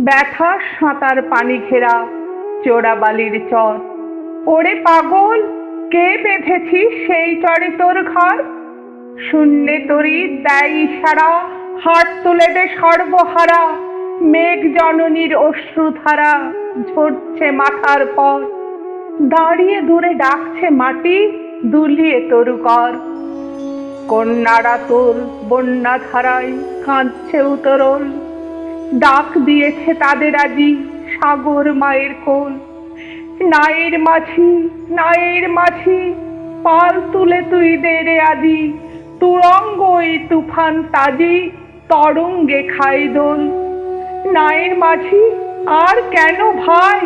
ব্যথা সাঁতার পানি ঘেরা চোরা বালির চর। ওরে পাগল, কে বেঁধেছিস সেই চরে তোর ঘর? শূন্যে তরি দেয় ইশারা, হাত তুলে দে সর্বহারা। মেঘ জননীর অশ্রুধারা ঝরছে মাথার পর। দাঁড়িয়ে দূরে ডাকছে মাটি, দুলিয়ে তরু কর। কন্যারা তোর বন্যা ধারায় কাঁদছে উতরল। ডাক দিয়েছে তাদের আজি সাগর মায়ের কোল। নায়ের মাঝি, নায়ের মাঝি, পাল তুলে তুই দে রে আজি। তুরঙ্গ এই তুফান তাজি, তরঙ্গে খাই দোল। নায়ের মাঝি, আর কেন ভাই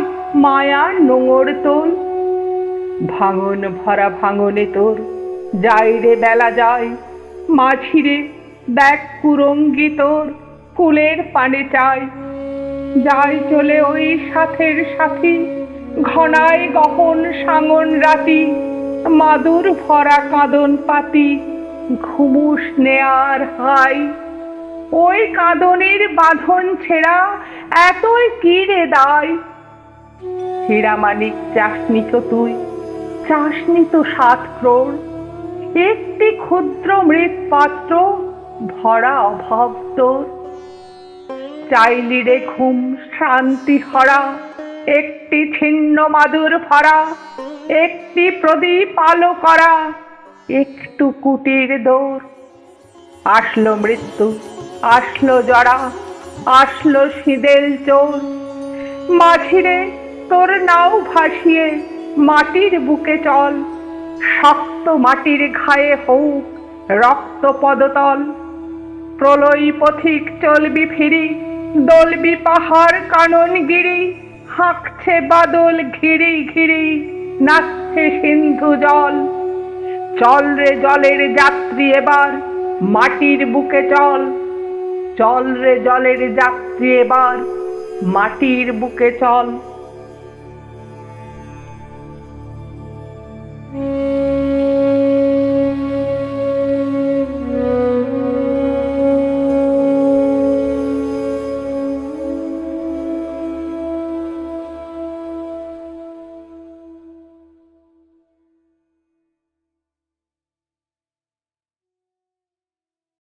মায়ার নোঙর তোল? ভাঙন ভরা ভাঙনে তোর যাই রে বেলা যায়। মাঝিরে দেখ কুরঙ্গি তোর কুলের পানে চাই। যাই চলে ওই সাথের সাথী, ঘনায় গহন সাঙন রাতি। মাদুর ভরা কাঁদন পাতি, ঘুমুস নেয়ার হাই। ওই কাঁদনের বাঁধন ছেঁড়া এতই কি রে দায়? হীরামানিক চাসনি তো তুই, চাসনি তো 7 ক্রোড়। একটি ক্ষুদ্র মৃৎ পাত্র ভরা অভাব তোর। চাইলি রে ঘুম শান্তি হরা, একটি ছিন্ন মাদুর ভরা। একটি প্রদীপ আলো করা, একটু কুটির দৌড়। আসলো মৃত্যু, আসলো জরা, আসলো শীতেল চোর। মাঝিরে তোর নাও ভাসিয়ে মাটির বুকে চল। শক্ত মাটির ঘায়ে হোক রক্ত পদতল। প্রলয় পথিক চলবি ফিরি, দলবি পাহাড় কানন গিরি। হাঁকছে বাদল ঘিরি ঘিরি, নাচছে সিন্ধু জল। চল রে জলের যাত্রী এবার মাটির বুকে চল। চল রে জলের যাত্রী এবার মাটির বুকে চল।